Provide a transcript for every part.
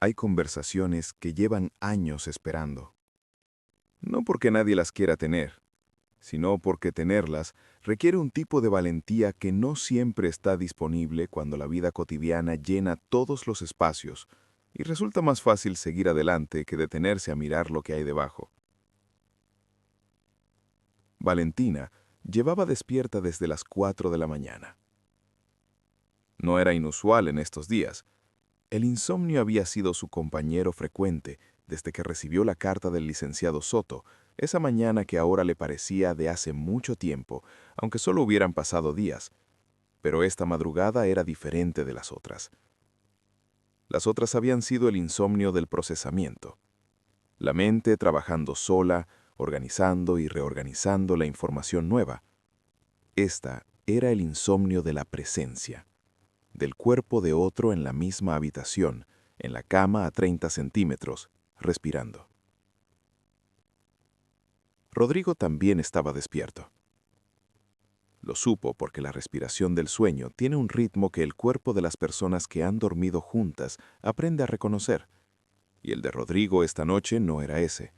Hay conversaciones que llevan años esperando. No porque nadie las quiera tener, sino porque tenerlas requiere un tipo de valentía que no siempre está disponible cuando la vida cotidiana llena todos los espacios y resulta más fácil seguir adelante que detenerse a mirar lo que hay debajo. Valentina llevaba despierta desde las 4 de la mañana. No era inusual en estos días. El insomnio había sido su compañero frecuente desde que recibió la carta del licenciado Soto, esa mañana que ahora le parecía de hace mucho tiempo, aunque solo hubieran pasado días. Pero esta madrugada era diferente de las otras. Las otras habían sido el insomnio del procesamiento. La mente trabajando sola, organizando y reorganizando la información nueva. Esta era el insomnio de la presencia, del cuerpo de otro en la misma habitación, en la cama a 30 centímetros, respirando. Rodrigo también estaba despierto. Lo supo porque la respiración del sueño tiene un ritmo que el cuerpo de las personas que han dormido juntas aprende a reconocer. Y el de Rodrigo esta noche no era ese.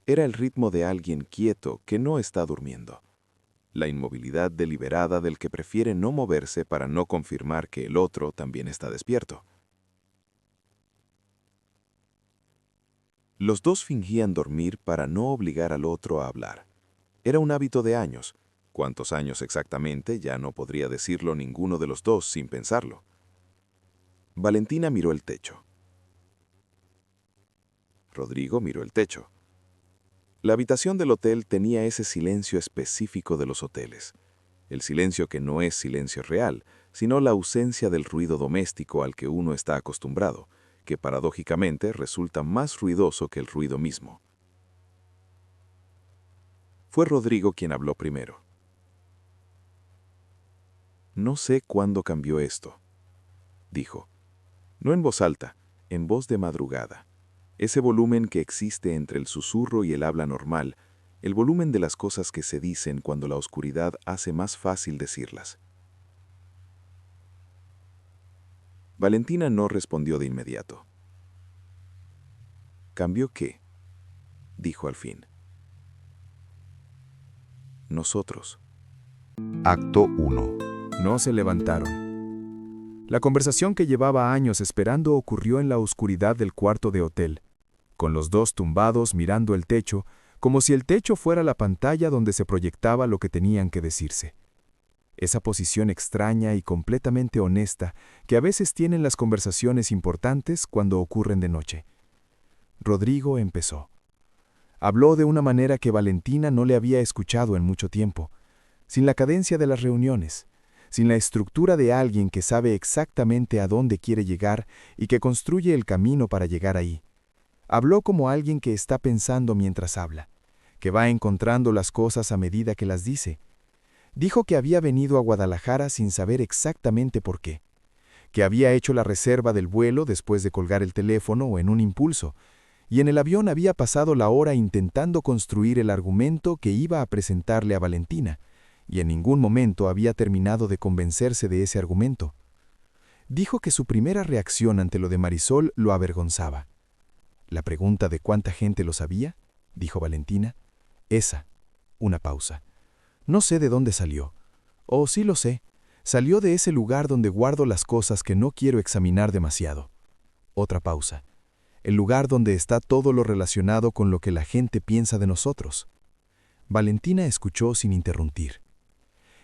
Era el ritmo de alguien quieto que no está durmiendo. La inmovilidad deliberada del que prefiere no moverse para no confirmar que el otro también está despierto. Los dos fingían dormir para no obligar al otro a hablar. Era un hábito de años. ¿Cuántos años exactamente? Ya no podría decirlo ninguno de los dos sin pensarlo. Valentina miró el techo. Rodrigo miró el techo. La habitación del hotel tenía ese silencio específico de los hoteles. El silencio que no es silencio real, sino la ausencia del ruido doméstico al que uno está acostumbrado, que paradójicamente resulta más ruidoso que el ruido mismo. Fue Rodrigo quien habló primero. No sé cuándo cambió esto, dijo. No en voz alta, en voz de madrugada. Ese volumen que existe entre el susurro y el habla normal, el volumen de las cosas que se dicen cuando la oscuridad hace más fácil decirlas. Valentina no respondió de inmediato. ¿Cambió qué?, dijo al fin. Nosotros. Acto 1. No se levantaron. La conversación que llevaba años esperando ocurrió en la oscuridad del cuarto de hotel, con los dos tumbados mirando el techo, como si el techo fuera la pantalla donde se proyectaba lo que tenían que decirse. Esa posición extraña y completamente honesta que a veces tienen las conversaciones importantes cuando ocurren de noche. Rodrigo empezó. Habló de una manera que Valentina no le había escuchado en mucho tiempo, sin la cadencia de las reuniones, sin la estructura de alguien que sabe exactamente a dónde quiere llegar y que construye el camino para llegar ahí. Habló como alguien que está pensando mientras habla, que va encontrando las cosas a medida que las dice. Dijo que había venido a Guadalajara sin saber exactamente por qué, que había hecho la reserva del vuelo después de colgar el teléfono o en un impulso, y en el avión había pasado la hora intentando construir el argumento que iba a presentarle a Valentina, y en ningún momento había terminado de convencerse de ese argumento. Dijo que su primera reacción ante lo de Marisol lo avergonzaba. ¿La pregunta de cuánta gente lo sabía?, dijo Valentina. Esa. Una pausa. No sé de dónde salió. O sí lo sé. Salió de ese lugar donde guardo las cosas que no quiero examinar demasiado. Otra pausa. El lugar donde está todo lo relacionado con lo que la gente piensa de nosotros. Valentina escuchó sin interrumpir.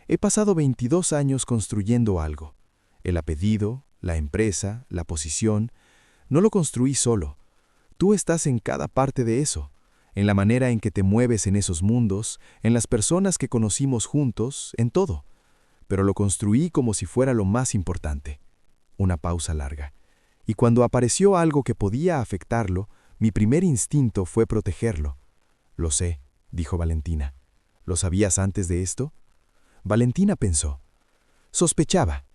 He pasado 22 años construyendo algo. El apellido, la empresa, la posición. No lo construí solo. Tú estás en cada parte de eso, en la manera en que te mueves en esos mundos, en las personas que conocimos juntos, en todo. Pero lo construí como si fuera lo más importante. Una pausa larga. Y cuando apareció algo que podía afectarlo, mi primer instinto fue protegerlo. Lo sé, dijo Valentina. ¿Lo sabías antes de esto? Valentina pensó. Sospechaba.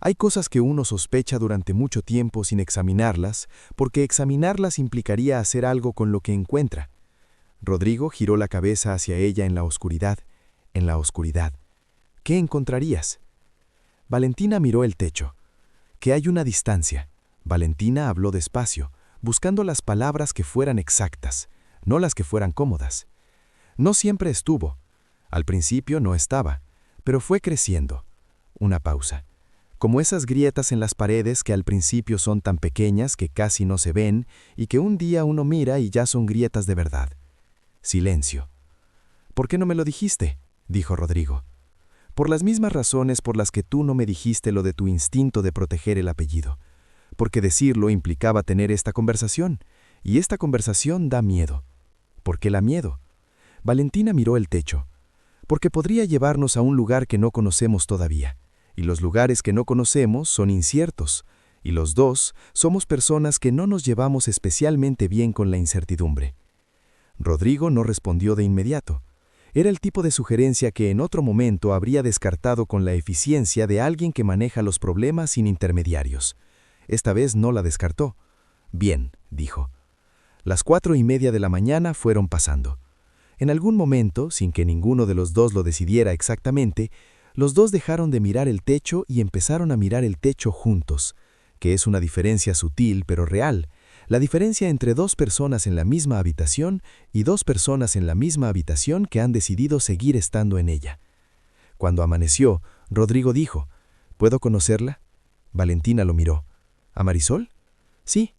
Hay cosas que uno sospecha durante mucho tiempo sin examinarlas, porque examinarlas implicaría hacer algo con lo que encuentra. Rodrigo giró la cabeza hacia ella en la oscuridad. En la oscuridad. ¿Qué encontrarías? Valentina miró el techo. Que hay una distancia. Valentina habló despacio, buscando las palabras que fueran exactas, no las que fueran cómodas. No siempre estuvo. Al principio no estaba, pero fue creciendo. Una pausa. Como esas grietas en las paredes que al principio son tan pequeñas que casi no se ven y que un día uno mira y ya son grietas de verdad. Silencio. «¿Por qué no me lo dijiste?», dijo Rodrigo. «Por las mismas razones por las que tú no me dijiste lo de tu instinto de proteger el apellido. Porque decirlo implicaba tener esta conversación, y esta conversación da miedo». «¿Por qué la miedo?». Valentina miró el techo. «Porque podría llevarnos a un lugar que no conocemos todavía, y los lugares que no conocemos son inciertos, y los dos somos personas que no nos llevamos especialmente bien con la incertidumbre». Rodrigo no respondió de inmediato. Era el tipo de sugerencia que en otro momento habría descartado con la eficiencia de alguien que maneja los problemas sin intermediarios. Esta vez no la descartó. «Bien», dijo. Las 4:30 de la mañana fueron pasando. En algún momento, sin que ninguno de los dos lo decidiera exactamente, los dos dejaron de mirar el techo y empezaron a mirar el techo juntos, que es una diferencia sutil pero real, la diferencia entre dos personas en la misma habitación y dos personas en la misma habitación que han decidido seguir estando en ella. Cuando amaneció, Rodrigo dijo: «¿Puedo conocerla?». Valentina lo miró. «¿A Marisol?». «Sí».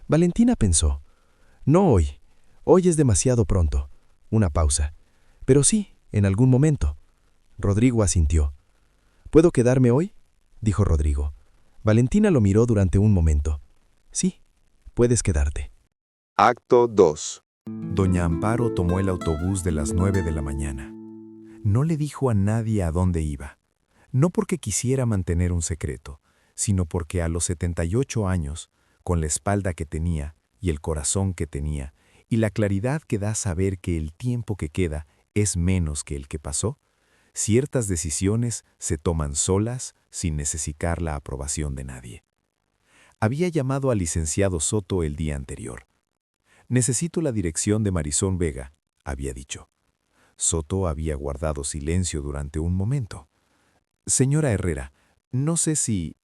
Valentina pensó: «No hoy. Hoy es demasiado pronto». Una pausa. «Pero sí, en algún momento». Rodrigo asintió. «¿Puedo quedarme hoy?», dijo Rodrigo. Valentina lo miró durante un momento. «Sí, puedes quedarte». Acto 2. Doña Amparo tomó el autobús de las 9 de la mañana. No le dijo a nadie a dónde iba. No porque quisiera mantener un secreto, sino porque a los 78 años, con la espalda que tenía y el corazón que tenía, y la claridad que da saber que el tiempo que queda es menos que el que pasó, ciertas decisiones se toman solas sin necesitar la aprobación de nadie. Había llamado al licenciado Soto el día anterior. «Necesito la dirección de Marisol Vega», había dicho. Soto había guardado silencio durante un momento. «Señora Herrera, no sé si...».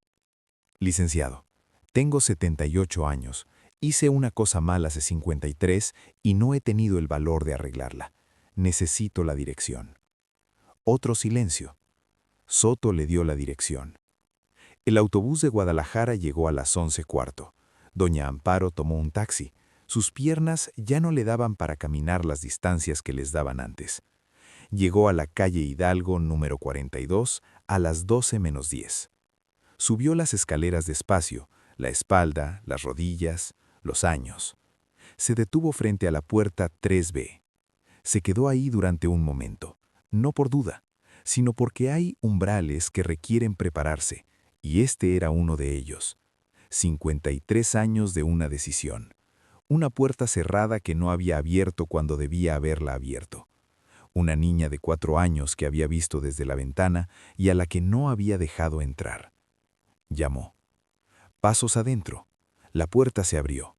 «Licenciado, tengo 78 años. Hice una cosa mal hace 53 y no he tenido el valor de arreglarla. Necesito la dirección». Otro silencio. Soto le dio la dirección. El autobús de Guadalajara llegó a las 11:15. Doña Amparo tomó un taxi. Sus piernas ya no le daban para caminar las distancias que les daban antes. Llegó a la calle Hidalgo número 42 a las 12:10. Subió las escaleras despacio, la espalda, las rodillas, los años. Se detuvo frente a la puerta 3B. Se quedó ahí durante un momento, no por duda, sino porque hay umbrales que requieren prepararse, y este era uno de ellos. 53 años de una decisión. Una puerta cerrada que no había abierto cuando debía haberla abierto. Una niña de 4 años que había visto desde la ventana y a la que no había dejado entrar. Llamó. Pasos adentro. La puerta se abrió.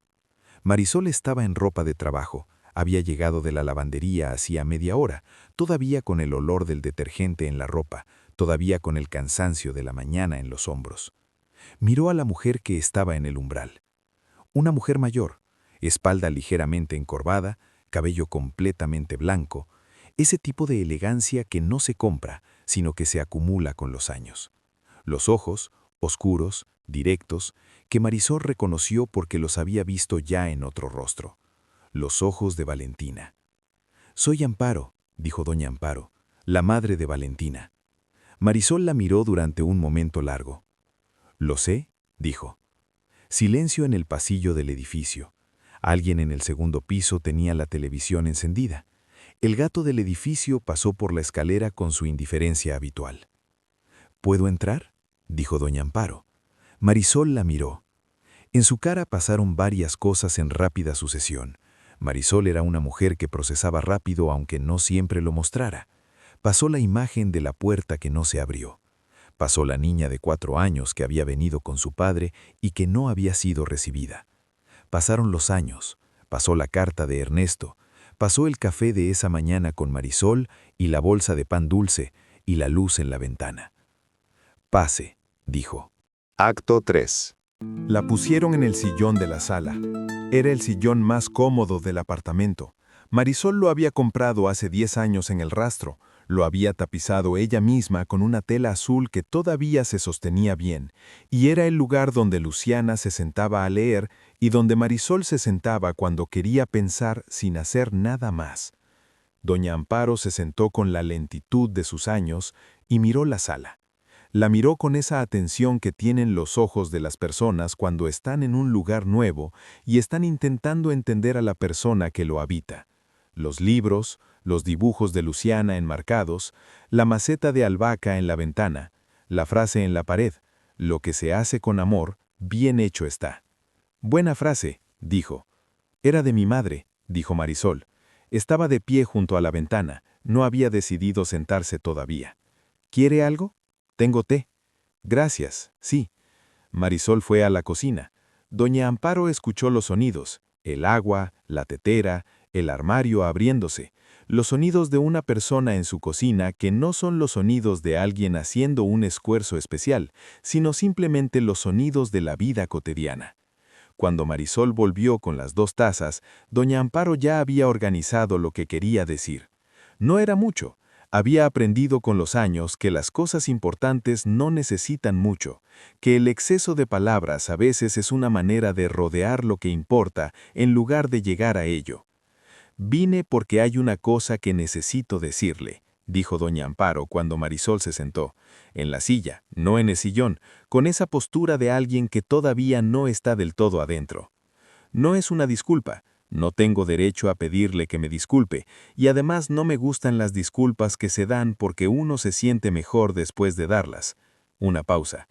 Marisol estaba en ropa de trabajo. Había llegado de la lavandería hacía media hora, todavía con el olor del detergente en la ropa, todavía con el cansancio de la mañana en los hombros. Miró a la mujer que estaba en el umbral. Una mujer mayor, espalda ligeramente encorvada, cabello completamente blanco, ese tipo de elegancia que no se compra, sino que se acumula con los años. Los ojos, oscuros, directos, que Marisol reconoció porque los había visto ya en otro rostro. Los ojos de Valentina. «Soy Amparo», dijo doña Amparo, la madre de Valentina. Marisol la miró durante un momento largo. «Lo sé», dijo. Silencio en el pasillo del edificio. Alguien en el segundo piso tenía la televisión encendida. El gato del edificio pasó por la escalera con su indiferencia habitual. «¿Puedo entrar?», dijo doña Amparo. Marisol la miró. En su cara pasaron varias cosas en rápida sucesión. Marisol era una mujer que procesaba rápido aunque no siempre lo mostrara. Pasó la imagen de la puerta que no se abrió. Pasó la niña de 4 años que había venido con su padre y que no había sido recibida. Pasaron los años. Pasó la carta de Ernesto. Pasó el café de esa mañana con Marisol y la bolsa de pan dulce y la luz en la ventana. «Pase», dijo. Acto 3. La pusieron en el sillón de la sala. Era el sillón más cómodo del apartamento. Marisol lo había comprado hace 10 años en el Rastro. Lo había tapizado ella misma con una tela azul que todavía se sostenía bien, y era el lugar donde Luciana se sentaba a leer y donde Marisol se sentaba cuando quería pensar sin hacer nada más. Doña Amparo se sentó con la lentitud de sus años y miró la sala. La miró con esa atención que tienen los ojos de las personas cuando están en un lugar nuevo y están intentando entender a la persona que lo habita. Los libros, los dibujos de Luciana enmarcados, la maceta de albahaca en la ventana, la frase en la pared, lo que se hace con amor, bien hecho está. Buena frase, dijo. Era de mi madre, dijo Marisol. Estaba de pie junto a la ventana, no había decidido sentarse todavía. ¿Quiere algo? Tengo té. Gracias, sí. Marisol fue a la cocina. Doña Amparo escuchó los sonidos, el agua, la tetera, el armario abriéndose, los sonidos de una persona en su cocina que no son los sonidos de alguien haciendo un esfuerzo especial, sino simplemente los sonidos de la vida cotidiana. Cuando Marisol volvió con las 2 tazas, doña Amparo ya había organizado lo que quería decir. No era mucho. Había aprendido con los años que las cosas importantes no necesitan mucho, que el exceso de palabras a veces es una manera de rodear lo que importa en lugar de llegar a ello. Vine porque hay una cosa que necesito decirle, dijo doña Amparo cuando Marisol se sentó, en la silla, no en el sillón, con esa postura de alguien que todavía no está del todo adentro. No es una disculpa, no tengo derecho a pedirle que me disculpe, y además no me gustan las disculpas que se dan porque uno se siente mejor después de darlas. Una pausa.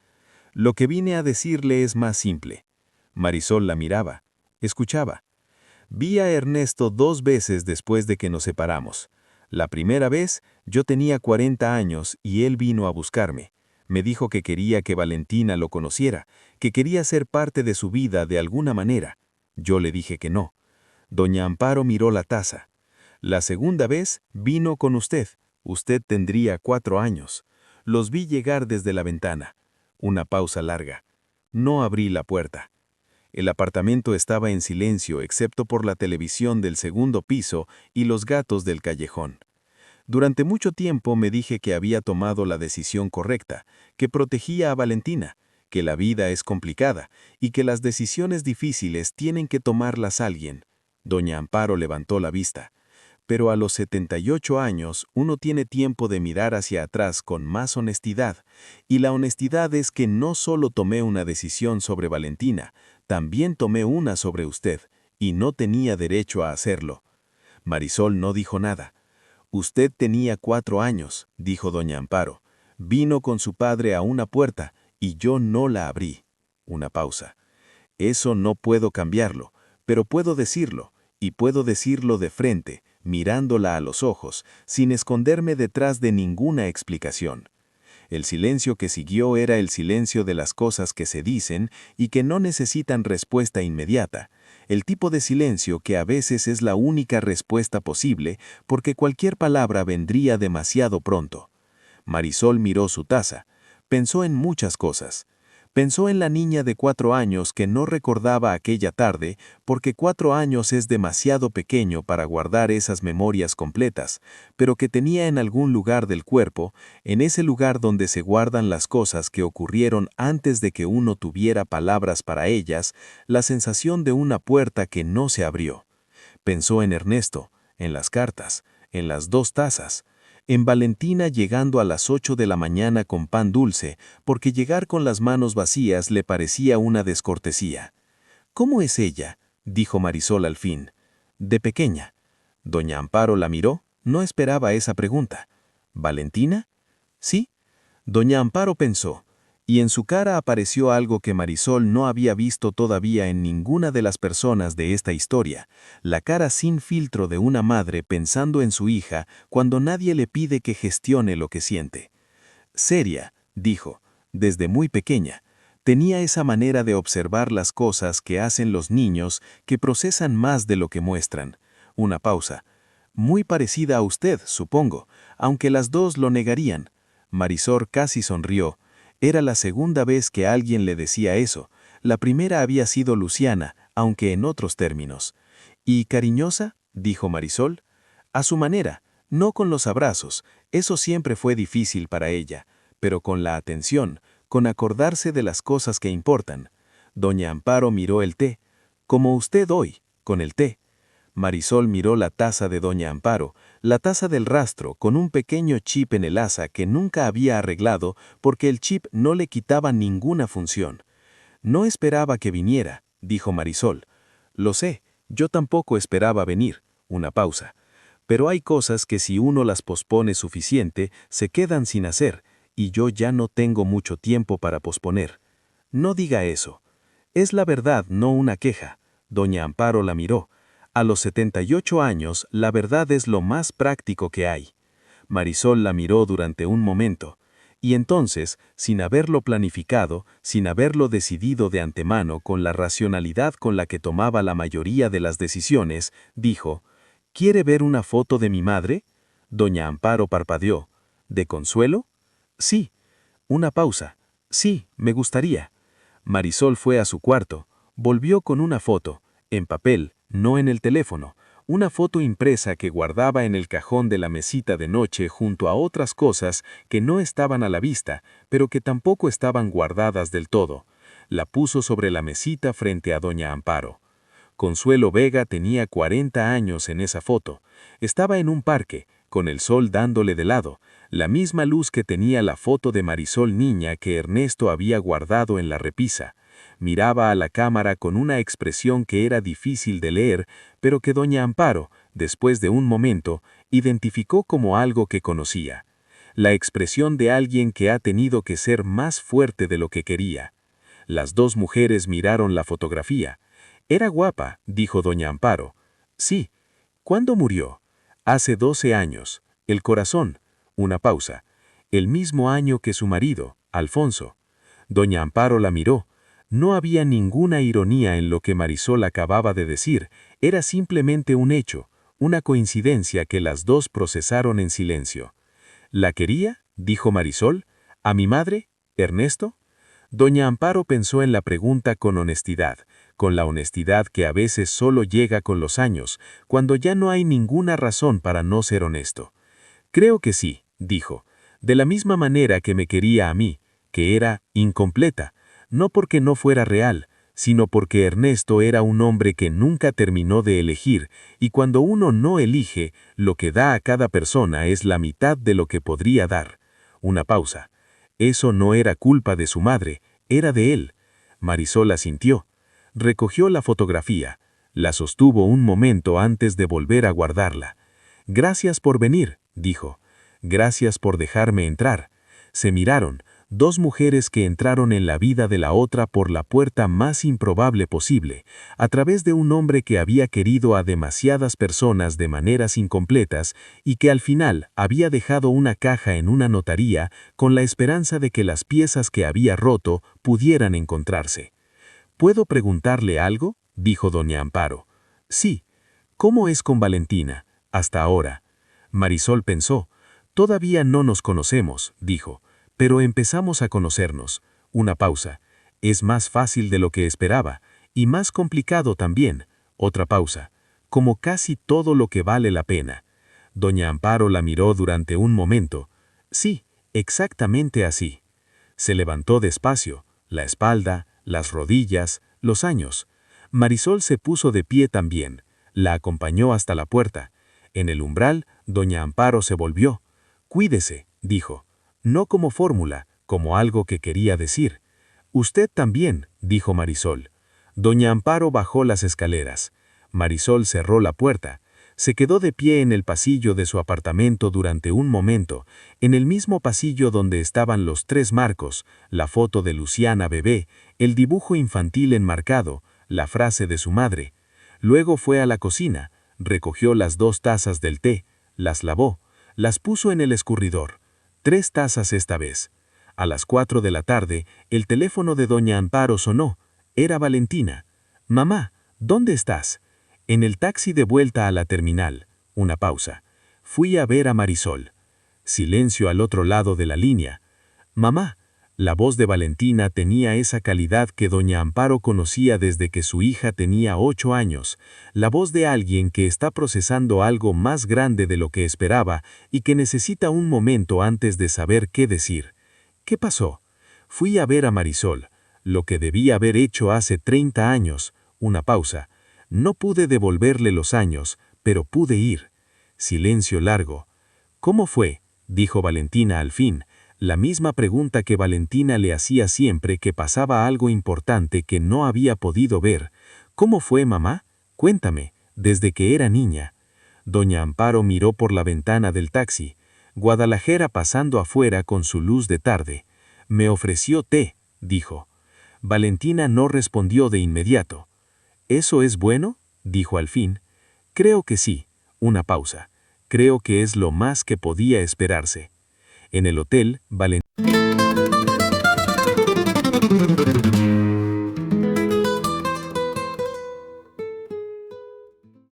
Lo que vine a decirle es más simple. Marisol la miraba, escuchaba. Vi a Ernesto 2 veces después de que nos separamos. La primera vez, yo tenía 40 años y él vino a buscarme. Me dijo que quería que Valentina lo conociera, que quería ser parte de su vida de alguna manera. Yo le dije que no. Doña Amparo miró la taza. La segunda vez vino con usted. Usted tendría 4 años. Los vi llegar desde la ventana. Una pausa larga. No abrí la puerta. El apartamento estaba en silencio excepto por la televisión del segundo piso y los gatos del callejón. Durante mucho tiempo me dije que había tomado la decisión correcta, que protegía a Valentina, que la vida es complicada y que las decisiones difíciles tienen que tomarlas alguien. Doña Amparo levantó la vista. Pero a los 78 años uno tiene tiempo de mirar hacia atrás con más honestidad, y la honestidad es que no solo tomé una decisión sobre Valentina, también tomé una sobre usted, y no tenía derecho a hacerlo. Marisol no dijo nada. Usted tenía 4 años, dijo doña Amparo. Vino con su padre a una puerta, y yo no la abrí. Una pausa. Eso no puedo cambiarlo, pero puedo decirlo, y puedo decirlo de frente, mirándola a los ojos, sin esconderme detrás de ninguna explicación. El silencio que siguió era el silencio de las cosas que se dicen y que no necesitan respuesta inmediata, el tipo de silencio que a veces es la única respuesta posible porque cualquier palabra vendría demasiado pronto. Marisol miró su taza, pensó en muchas cosas. Pensó en la niña de 4 años que no recordaba aquella tarde porque 4 años es demasiado pequeño para guardar esas memorias completas, pero que tenía en algún lugar del cuerpo, en ese lugar donde se guardan las cosas que ocurrieron antes de que uno tuviera palabras para ellas, la sensación de una puerta que no se abrió. Pensó en Ernesto, en las cartas, en las 2 tazas, en Valentina llegando a las 8 de la mañana con pan dulce, porque llegar con las manos vacías le parecía una descortesía. ¿Cómo es ella?, dijo Marisol al fin. De pequeña. Doña Amparo la miró, no esperaba esa pregunta. ¿Valentina? Sí. Doña Amparo pensó, y en su cara apareció algo que Marisol no había visto todavía en ninguna de las personas de esta historia, la cara sin filtro de una madre pensando en su hija cuando nadie le pide que gestione lo que siente. Seria, dijo, desde muy pequeña. Tenía esa manera de observar las cosas que hacen los niños que procesan más de lo que muestran. Una pausa. Muy parecida a usted, supongo, aunque las 2 lo negarían. Marisol casi sonrió. Era la segunda vez que alguien le decía eso. La primera había sido Luciana, aunque en otros términos. ¿Y cariñosa?, dijo Marisol. A su manera, no con los abrazos, eso siempre fue difícil para ella, pero con la atención, con acordarse de las cosas que importan. Doña Amparo miró el té, como usted hoy, con el té. Marisol miró la taza de Doña Amparo, la taza del rastro, con un pequeño chip en el asa que nunca había arreglado porque el chip no le quitaba ninguna función. No esperaba que viniera, dijo Marisol. Lo sé, yo tampoco esperaba venir. Una pausa. Pero hay cosas que si uno las pospone suficiente, se quedan sin hacer, y yo ya no tengo mucho tiempo para posponer. No diga eso. Es la verdad, no una queja. Doña Amparo la miró. A los 78 años, la verdad es lo más práctico que hay. Marisol la miró durante un momento. Y entonces, sin haberlo planificado, sin haberlo decidido de antemano con la racionalidad con la que tomaba la mayoría de las decisiones, dijo: ¿Quiere ver una foto de mi madre? Doña Amparo parpadeó. ¿De Consuelo? Sí. Una pausa. Sí, me gustaría. Marisol fue a su cuarto. Volvió con una foto, en papel, no en el teléfono. Una foto impresa que guardaba en el cajón de la mesita de noche junto a otras cosas que no estaban a la vista, pero que tampoco estaban guardadas del todo. La puso sobre la mesita frente a Doña Amparo. Consuelo Vega tenía 40 años en esa foto. Estaba en un parque, con el sol dándole de lado, la misma luz que tenía la foto de Marisol niña que Ernesto había guardado en la repisa. Miraba a la cámara con una expresión que era difícil de leer, pero que Doña Amparo, después de un momento, identificó como algo que conocía. La expresión de alguien que ha tenido que ser más fuerte de lo que quería. Las dos mujeres miraron la fotografía. Era guapa, dijo Doña Amparo. Sí. ¿Cuándo murió? Hace 12 años. El corazón. Una pausa. El mismo año que su marido, Alfonso. Doña Amparo la miró. No había ninguna ironía en lo que Marisol acababa de decir. Era simplemente un hecho, una coincidencia que las dos procesaron en silencio. ¿La quería?, dijo Marisol. ¿A mi madre? ¿Ernesto? Doña Amparo pensó en la pregunta con honestidad, con la honestidad que a veces solo llega con los años, cuando ya no hay ninguna razón para no ser honesto. Creo que sí, dijo, de la misma manera que me quería a mí, que era incompleta, no porque no fuera real, sino porque Ernesto era un hombre que nunca terminó de elegir, y cuando uno no elige, lo que da a cada persona es la mitad de lo que podría dar. Una pausa. Eso no era culpa de su madre, era de él. Marisol asintió. Recogió la fotografía. La sostuvo un momento antes de volver a guardarla. Gracias por venir, dijo. Gracias por dejarme entrar. Se miraron, dos mujeres que entraron en la vida de la otra por la puerta más improbable posible, a través de un hombre que había querido a demasiadas personas de maneras incompletas y que al final había dejado una caja en una notaría con la esperanza de que las piezas que había roto pudieran encontrarse. ¿Puedo preguntarle algo?, dijo doña Amparo. Sí. ¿Cómo es con Valentina, hasta ahora? Marisol pensó. Todavía no nos conocemos, dijo. Pero empezamos a conocernos. Una pausa. Es más fácil de lo que esperaba, y más complicado también. Otra pausa. Como casi todo lo que vale la pena. Doña Amparo la miró durante un momento. Sí, exactamente así. Se levantó despacio, la espalda, las rodillas, los años. Marisol se puso de pie también. La acompañó hasta la puerta. En el umbral, doña Amparo se volvió. Cuídese, dijo. No como fórmula, como algo que quería decir. Usted también, dijo Marisol. Doña Amparo bajó las escaleras. Marisol cerró la puerta. Se quedó de pie en el pasillo de su apartamento durante un momento, en el mismo pasillo donde estaban los 3 marcos, la foto de Luciana bebé, el dibujo infantil enmarcado, la frase de su madre. Luego fue a la cocina, recogió las 2 tazas del té, las lavó, las puso en el escurridor. 3 tazas esta vez. A las 4 de la tarde, el teléfono de doña Amparo sonó. Era Valentina. Mamá, ¿dónde estás? En el taxi de vuelta a la terminal. Una pausa. Fui a ver a Marisol. Silencio al otro lado de la línea. Mamá, La voz de Valentina tenía esa calidad que doña Amparo conocía desde que su hija tenía 8 años, la voz de alguien que está procesando algo más grande de lo que esperaba y que necesita un momento antes de saber qué decir. ¿Qué pasó? Fui a ver a Marisol, lo que debía haber hecho hace 30 años, una pausa. No pude devolverle los años, pero pude ir. Silencio largo. ¿Cómo fue?, dijo Valentina al fin, la misma pregunta que Valentina le hacía siempre que pasaba algo importante que no había podido ver. ¿Cómo fue, mamá? Cuéntame, desde que era niña. Doña Amparo miró por la ventana del taxi. Guadalajara pasando afuera con su luz de tarde. Me ofreció té, dijo. Valentina no respondió de inmediato. ¿Eso es bueno?, dijo al fin. Creo que sí. Una pausa. Creo que es lo más que podía esperarse. En el hotel, Valentina